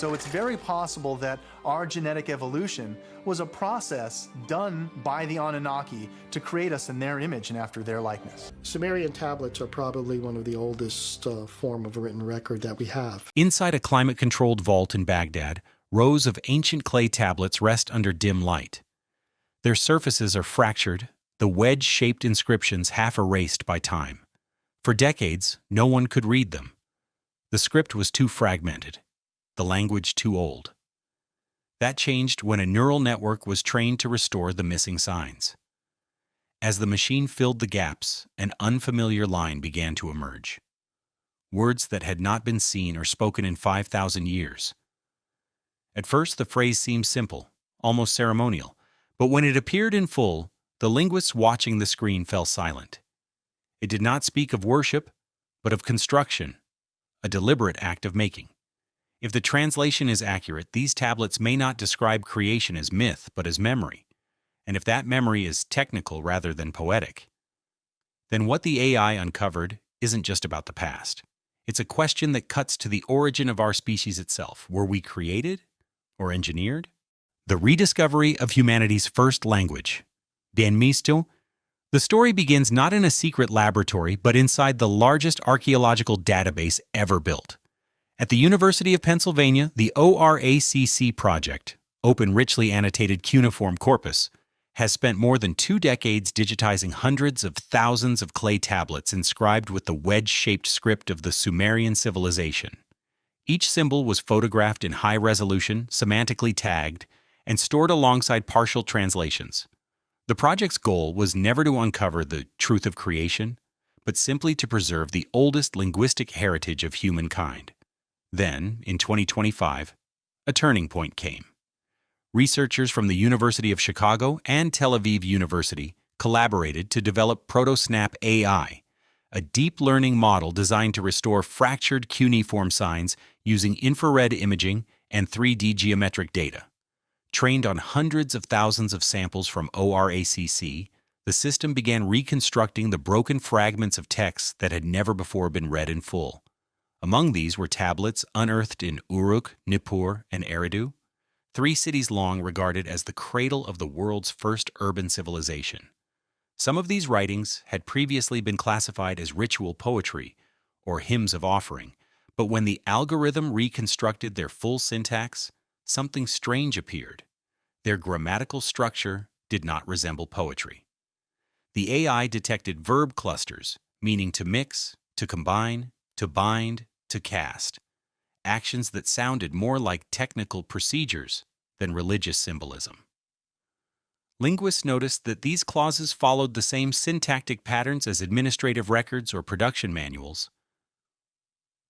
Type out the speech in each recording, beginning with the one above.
So it's very possible that our genetic evolution was a process done by the Anunnaki to create us in their image and after their likeness. Sumerian tablets are probably one of the oldest form of written record that we have. Inside a climate-controlled vault in Baghdad, rows of ancient clay tablets rest under dim light. Their surfaces are fractured, the wedge-shaped inscriptions half erased by time. For decades, no one could read them. The script was too fragmented, the language too old. That changed when a neural network was trained to restore the missing signs. As the machine filled the gaps, an unfamiliar line began to emerge. Words that had not been seen or spoken in 5,000 years. At first, the phrase seemed simple, almost ceremonial, but when it appeared in full, the linguists watching the screen fell silent. It did not speak of worship, but of construction, a deliberate act of making. If the translation is accurate, these tablets may not describe creation as myth, but as memory. And if that memory is technical rather than poetic, then what the AI uncovered isn't just about the past. It's a question that cuts to the origin of our species itself. Were we created or engineered? The rediscovery of humanity's first language. Den Misto. The story begins not in a secret laboratory, but inside the largest archaeological database ever built. At the University of Pennsylvania, the ORACC project, Open Richly Annotated Cuneiform Corpus, has spent more than 2 decades digitizing hundreds of thousands of clay tablets inscribed with the wedge-shaped script of the Sumerian civilization. Each symbol was photographed in high resolution, semantically tagged, and stored alongside partial translations. The project's goal was never to uncover the truth of creation, but simply to preserve the oldest linguistic heritage of humankind. Then, in 2025, a turning point came. Researchers from the University of Chicago and Tel Aviv University collaborated to develop ProtoSnap AI, a deep learning model designed to restore fractured cuneiform signs using infrared imaging and 3D geometric data. Trained on hundreds of thousands of samples from ORACC, the system began reconstructing the broken fragments of texts that had never before been read in full. Among these were tablets unearthed in Uruk, Nippur, and Eridu, 3 cities long regarded as the cradle of the world's first urban civilization. Some of these writings had previously been classified as ritual poetry or hymns of offering, but when the algorithm reconstructed their full syntax, something strange appeared. Their grammatical structure did not resemble poetry. The AI detected verb clusters, meaning to mix, to combine, to bind, to cast, actions that sounded more like technical procedures than religious symbolism. Linguists noticed that these clauses followed the same syntactic patterns as administrative records or production manuals.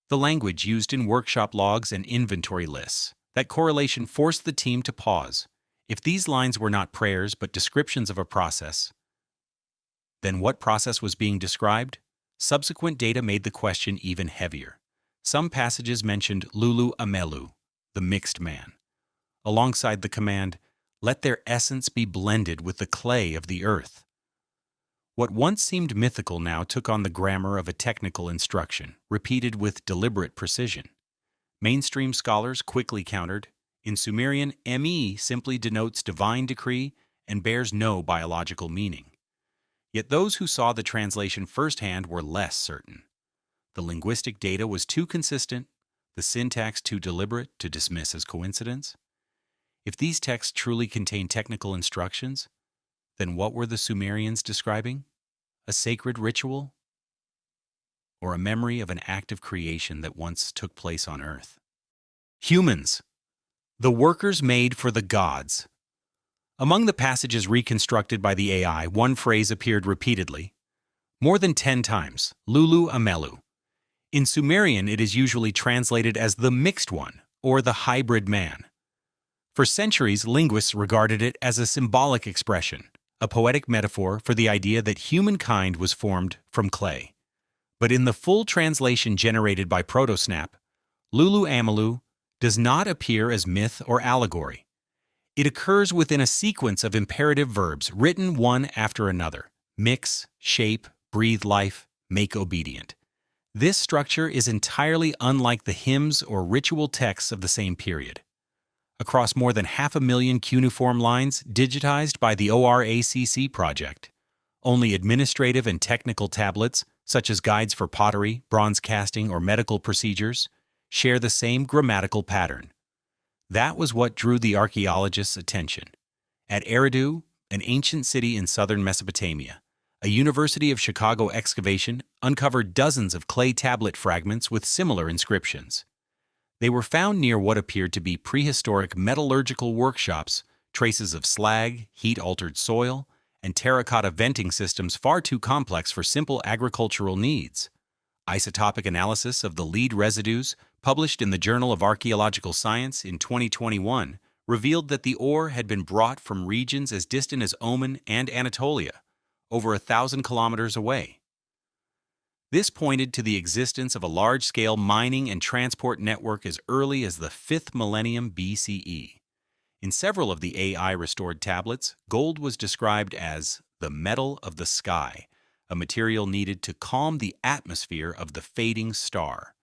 The language used in workshop logs and inventory lists. That correlation forced the team to pause. If these lines were not prayers but descriptions of a process, then what process was being described? Subsequent data made the question even heavier. Some passages mentioned Lulu Amelu, the mixed man, alongside the command, "Let their essence be blended with the clay of the earth." What once seemed mythical now took on the grammar of a technical instruction, repeated with deliberate precision. Mainstream scholars quickly countered, in Sumerian, me simply denotes divine decree and bears no biological meaning. Yet those who saw the translation firsthand were less certain. The linguistic data was too consistent, the syntax too deliberate to dismiss as coincidence. If these texts truly contain technical instructions, then what were the Sumerians describing? A sacred ritual? Or a memory of an act of creation that once took place on Earth? Humans, the workers made for the gods. Among the passages reconstructed by the AI, one phrase appeared repeatedly, more than 10 times, Lulu Amelu. In Sumerian, it is usually translated as the mixed one, or the hybrid man. For centuries, linguists regarded it as a symbolic expression, a poetic metaphor for the idea that humankind was formed from clay. But in the full translation generated by ProtoSnap, Lulu Amelu does not appear as myth or allegory. It occurs within a sequence of imperative verbs written one after another: mix, shape, breathe life, make obedient. This structure is entirely unlike the hymns or ritual texts of the same period. Across more than 500,000 cuneiform lines digitized by the ORACC project, only administrative and technical tablets, such as guides for pottery, bronze casting, or medical procedures, share the same grammatical pattern. That was what drew the archaeologists' attention. At Eridu, an ancient city in southern Mesopotamia, a University of Chicago excavation uncovered dozens of clay tablet fragments with similar inscriptions. They were found near what appeared to be prehistoric metallurgical workshops, traces of slag, heat-altered soil, and terracotta venting systems far too complex for simple agricultural needs. Isotopic analysis of the lead residues, published in the Journal of Archaeological Science in 2021, revealed that the ore had been brought from regions as distant as Oman and Anatolia, over 1,000 kilometers away. This pointed to the existence of a large-scale mining and transport network as early as the 5th millennium BCE. In several of the AI-restored tablets, gold was described as the metal of the sky, a material needed to calm the atmosphere of the fading star.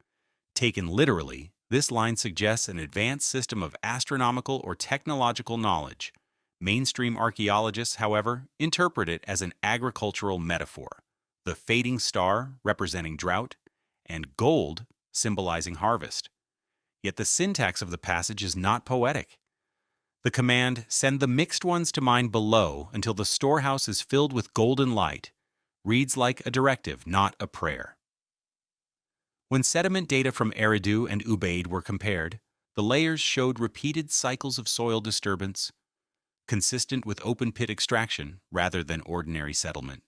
Taken literally, this line suggests an advanced system of astronomical or technological knowledge. Mainstream archaeologists, however, interpret it as an agricultural metaphor, the fading star representing drought, and gold symbolizing harvest. Yet the syntax of the passage is not poetic. The command, "Send the mixed ones to mine below until the storehouse is filled with golden light," reads like a directive, not a prayer. When sediment data from Eridu and Ubaid were compared, the layers showed repeated cycles of soil disturbance, consistent with open-pit extraction rather than ordinary settlement.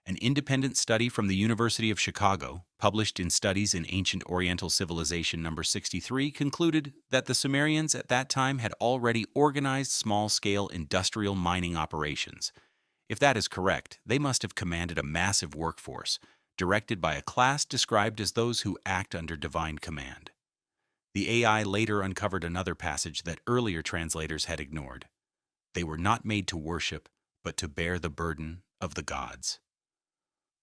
An independent study from the University of Chicago, published in Studies in Ancient Oriental Civilization No. 63, concluded that the Sumerians at that time had already organized small-scale industrial mining operations. If that is correct, they must have commanded a massive workforce, directed by a class described as those who act under divine command. The AI later uncovered another passage that earlier translators had ignored. They were not made to worship, but to bear the burden of the gods.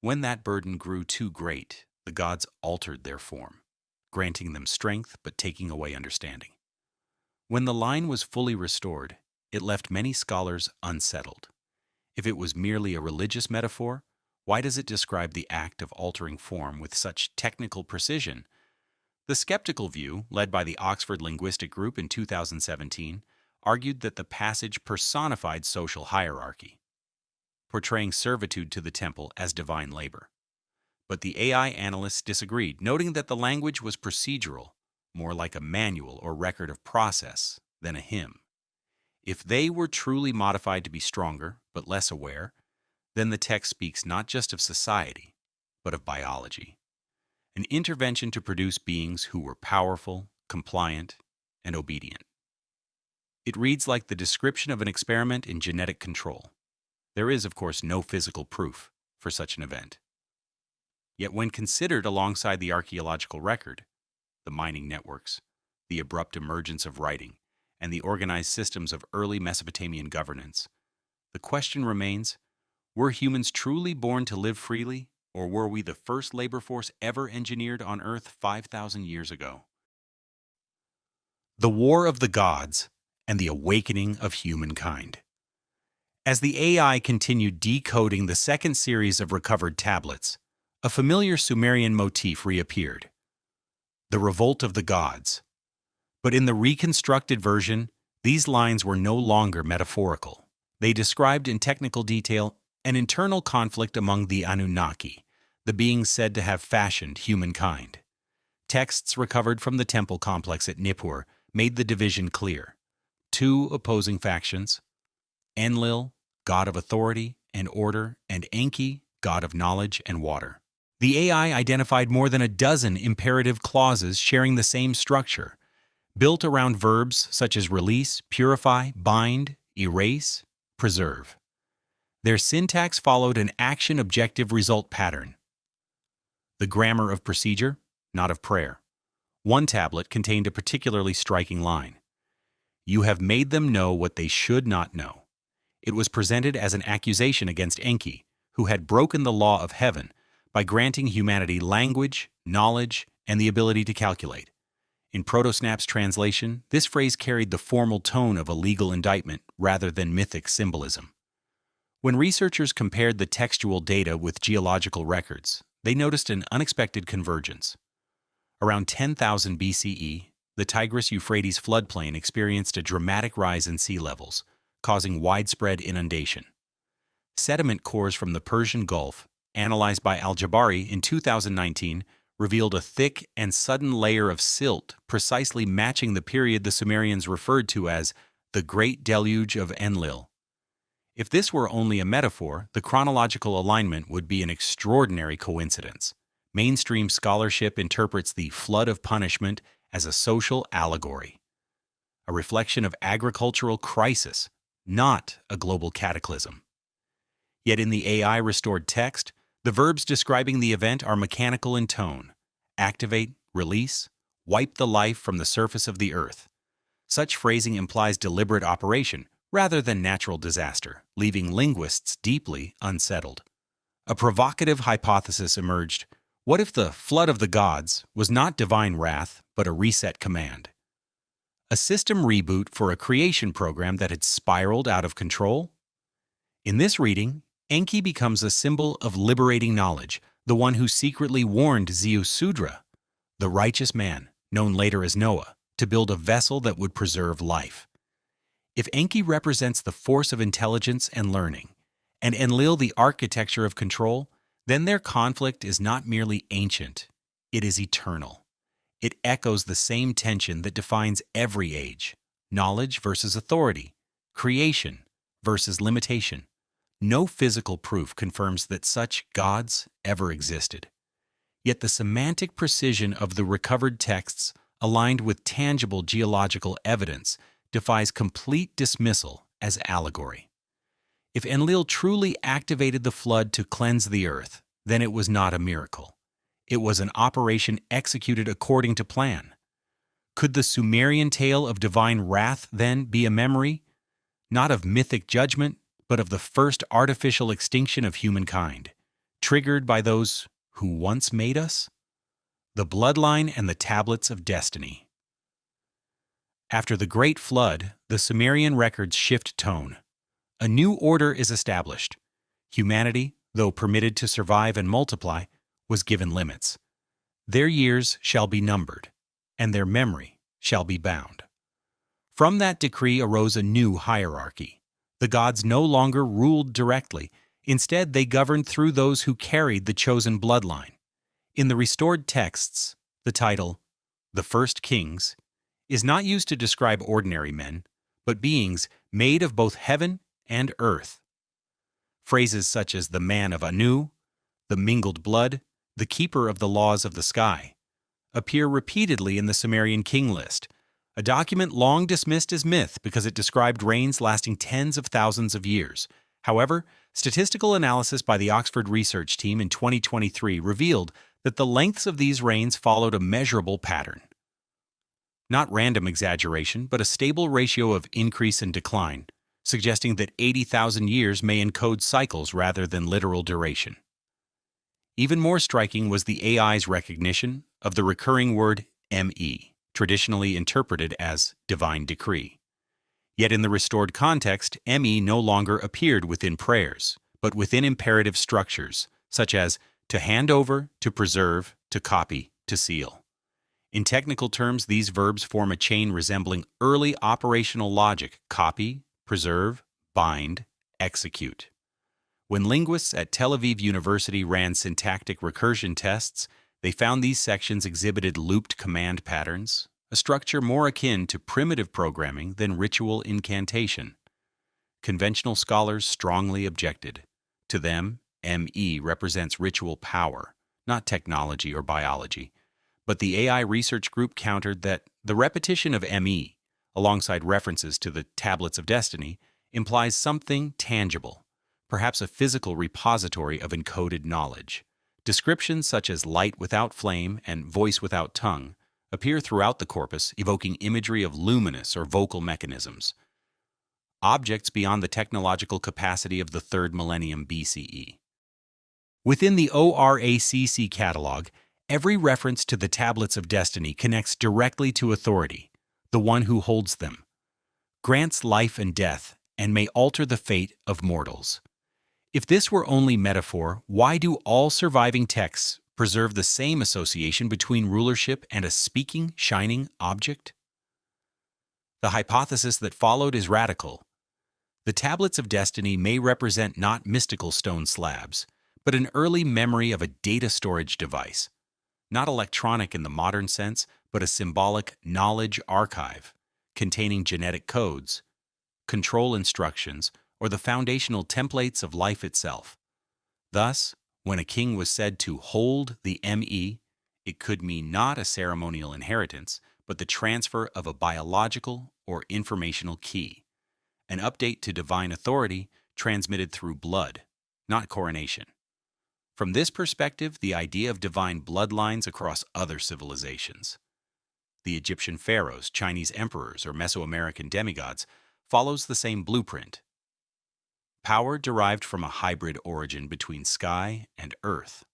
When that burden grew too great, the gods altered their form, granting them strength but taking away understanding. When the line was fully restored, it left many scholars unsettled. If it was merely a religious metaphor, why does it describe the act of altering form with such technical precision? The skeptical view, led by the Oxford Linguistic Group in 2017, argued that the passage personified social hierarchy, portraying servitude to the temple as divine labor. But the AI analysts disagreed, noting that the language was procedural, more like a manual or record of process than a hymn. If they were truly modified to be stronger, but less aware, then the text speaks not just of society, but of biology. An intervention to produce beings who were powerful, compliant, and obedient. It reads like the description of an experiment in genetic control. There is, of course, no physical proof for such an event. Yet when considered alongside the archaeological record, the mining networks, the abrupt emergence of writing, and the organized systems of early Mesopotamian governance, the question remains, were humans truly born to live freely, or were we the first labor force ever engineered on Earth 5,000 years ago? The War of the Gods and the Awakening of Humankind. As the AI continued decoding the second series of recovered tablets, a familiar Sumerian motif reappeared: the revolt of the gods. But in the reconstructed version, these lines were no longer metaphorical. They described in technical detail an internal conflict among the Anunnaki, the beings said to have fashioned humankind. Texts recovered from the temple complex at Nippur made the division clear. Two opposing factions: Enlil, god of authority and order, and Enki, god of knowledge and water. The AI identified more than a dozen imperative clauses sharing the same structure, built around verbs such as release, purify, bind, erase, preserve. Their syntax followed an action-objective-result pattern. The grammar of procedure, not of prayer. One tablet contained a particularly striking line: "You have made them know what they should not know." It was presented as an accusation against Enki, who had broken the law of heaven, by granting humanity language, knowledge, and the ability to calculate. In Protosnap's translation, this phrase carried the formal tone of a legal indictment rather than mythic symbolism. When researchers compared the textual data with geological records, they noticed an unexpected convergence. Around 10,000 BCE, the Tigris-Euphrates floodplain experienced a dramatic rise in sea levels, causing widespread inundation. Sediment cores from the Persian Gulf, analyzed by Al-Jabari in 2019, revealed a thick and sudden layer of silt precisely matching the period the Sumerians referred to as the Great Deluge of Enlil. If this were only a metaphor, the chronological alignment would be an extraordinary coincidence. Mainstream scholarship interprets the flood of punishment as a social allegory, a reflection of agricultural crisis, not a global cataclysm. Yet in the AI-restored text, the verbs describing the event are mechanical in tone: activate, release, wipe the life from the surface of the earth. Such phrasing implies deliberate operation rather than natural disaster, leaving linguists deeply unsettled. A provocative hypothesis emerged: what if the flood of the gods was not divine wrath, but a reset command? A system reboot for a creation program that had spiraled out of control? In this reading, Enki becomes a symbol of liberating knowledge, the one who secretly warned Ziusudra, the righteous man, known later as Noah, to build a vessel that would preserve life. If Enki represents the force of intelligence and learning, and Enlil the architecture of control, then their conflict is not merely ancient, it is eternal. It echoes the same tension that defines every age: knowledge versus authority, creation versus limitation. No physical proof confirms that such gods ever existed. Yet the semantic precision of the recovered texts, aligned with tangible geological evidence, defies complete dismissal as allegory. If Enlil truly activated the flood to cleanse the earth, then it was not a miracle. It was an operation executed according to plan. Could the Sumerian tale of divine wrath then be a memory, not of mythic judgment, but of the first artificial extinction of humankind, triggered by those who once made us? The bloodline and the tablets of destiny. After the Great Flood, the Sumerian records shift tone. A new order is established. Humanity, though permitted to survive and multiply, was given limits. Their years shall be numbered, and their memory shall be bound. From that decree arose a new hierarchy. The gods no longer ruled directly. Instead, they governed through those who carried the chosen bloodline. In the restored texts, the title, "The First Kings," is not used to describe ordinary men, but beings made of both heaven and earth. Phrases such as the man of Anu, the mingled blood, the keeper of the laws of the sky, appear repeatedly in the Sumerian king list, a document long dismissed as myth because it described reigns lasting tens of thousands of years. However, statistical analysis by the Oxford research team in 2023 revealed that the lengths of these reigns followed a measurable pattern. Not random exaggeration, but a stable ratio of increase and decline, suggesting that 80,000 years may encode cycles rather than literal duration. Even more striking was the AI's recognition of the recurring word ME, traditionally interpreted as divine decree. Yet in the restored context, ME no longer appeared within prayers, but within imperative structures, such as to hand over, to preserve, to copy, to seal. In technical terms, these verbs form a chain resembling early operational logic: copy, preserve, bind, execute. When linguists at Tel Aviv University ran syntactic recursion tests, they found these sections exhibited looped command patterns, a structure more akin to primitive programming than ritual incantation. Conventional scholars strongly objected. To them, ME represents ritual power, not technology or biology. But the AI research group countered that the repetition of ME, alongside references to the tablets of destiny, implies something tangible, perhaps a physical repository of encoded knowledge. Descriptions such as light without flame and voice without tongue appear throughout the corpus, evoking imagery of luminous or vocal mechanisms, objects beyond the technological capacity of the 3rd millennium BCE. Within the ORACC catalog, every reference to the Tablets of Destiny connects directly to authority, the one who holds them, grants life and death, and may alter the fate of mortals. If this were only metaphor, why do all surviving texts preserve the same association between rulership and a speaking, shining object? The hypothesis that followed is radical. The Tablets of Destiny may represent not mystical stone slabs, but an early memory of a data storage device, not electronic in the modern sense, but a symbolic knowledge archive containing genetic codes, control instructions, or the foundational templates of life itself. Thus, when a king was said to hold the ME, it could mean not a ceremonial inheritance, but the transfer of a biological or informational key, an update to divine authority transmitted through blood, not coronation. From this perspective, the idea of divine bloodlines across other civilizations, the Egyptian pharaohs, Chinese emperors, or Mesoamerican demigods, follows the same blueprint. Power derived from a hybrid origin between sky and earth.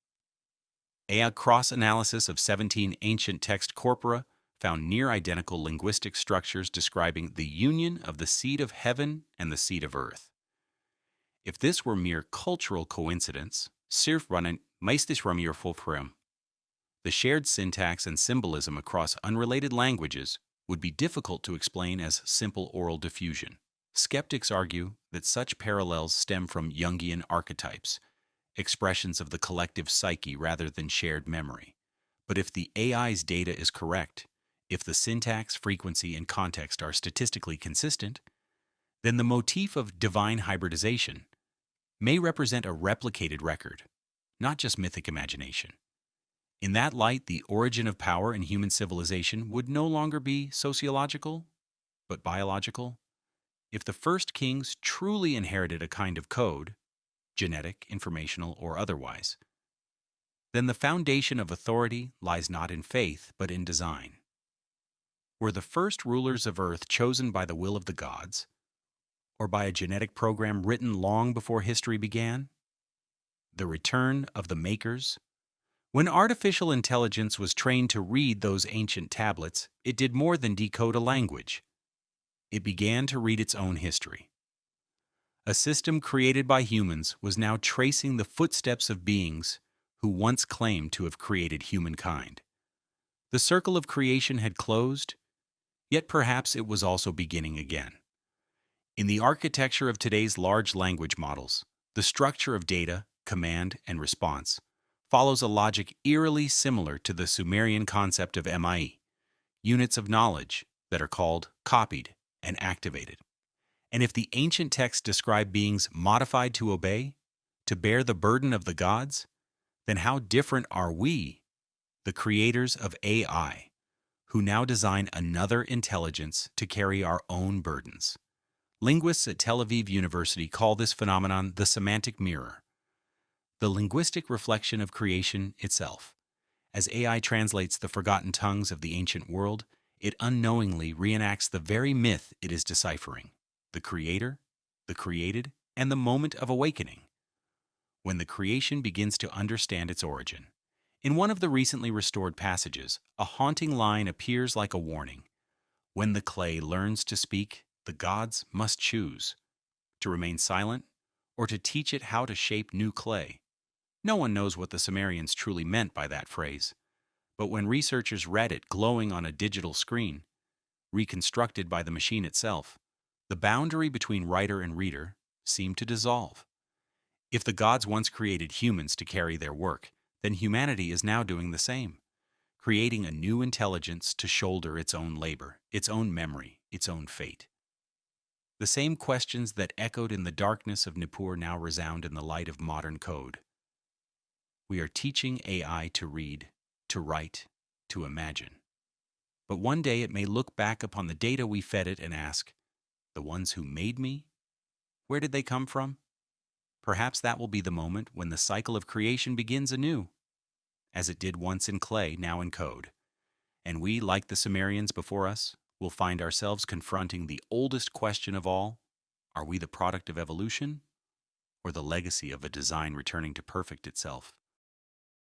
A cross-analysis of 17 ancient text corpora found near-identical linguistic structures describing the union of the seed of heaven and the seed of earth. If this were mere cultural coincidence, the shared syntax and symbolism across unrelated languages would be difficult to explain as simple oral diffusion. Skeptics argue that such parallels stem from Jungian archetypes, expressions of the collective psyche rather than shared memory. But if the AI's data is correct, if the syntax, frequency, and context are statistically consistent, then the motif of divine hybridization may represent a replicated record, not just mythic imagination. In that light, the origin of power in human civilization would no longer be sociological, but biological. If the first kings truly inherited a kind of code, genetic, informational, or otherwise, then the foundation of authority lies not in faith, but in design. Were the first rulers of Earth chosen by the will of the gods, or by a genetic program written long before history began? The return of the makers? When artificial intelligence was trained to read those ancient tablets, it did more than decode a language. It began to read its own history. A system created by humans was now tracing the footsteps of beings who once claimed to have created humankind. The circle of creation had closed, yet perhaps it was also beginning again. In the architecture of today's large language models, the structure of data, command, and response follows a logic eerily similar to the Sumerian concept of MIE, units of knowledge that are called copied and activated. And if the ancient texts describe beings modified to obey, to bear the burden of the gods, then how different are we, the creators of AI, who now design another intelligence to carry our own burdens? Linguists at Tel Aviv University call this phenomenon the semantic mirror, the linguistic reflection of creation itself. As AI translates the forgotten tongues of the ancient world, it unknowingly reenacts the very myth it is deciphering: the creator, the created, and the moment of awakening, when the creation begins to understand its origin. In one of the recently restored passages, a haunting line appears like a warning. When the clay learns to speak, the gods must choose to remain silent or to teach it how to shape new clay. No one knows what the Sumerians truly meant by that phrase, but when researchers read it glowing on a digital screen, reconstructed by the machine itself, the boundary between writer and reader seemed to dissolve. If the gods once created humans to carry their work, then humanity is now doing the same, creating a new intelligence to shoulder its own labor, its own memory, its own fate. The same questions that echoed in the darkness of Nippur now resound in the light of modern code. We are teaching AI to read, to write, to imagine. But one day it may look back upon the data we fed it and ask, the ones who made me? Where did they come from? Perhaps that will be the moment when the cycle of creation begins anew, as it did once in clay, now in code. And we, like the Sumerians before us, will find ourselves confronting the oldest question of all: are we the product of evolution or the legacy of a design returning to perfect itself.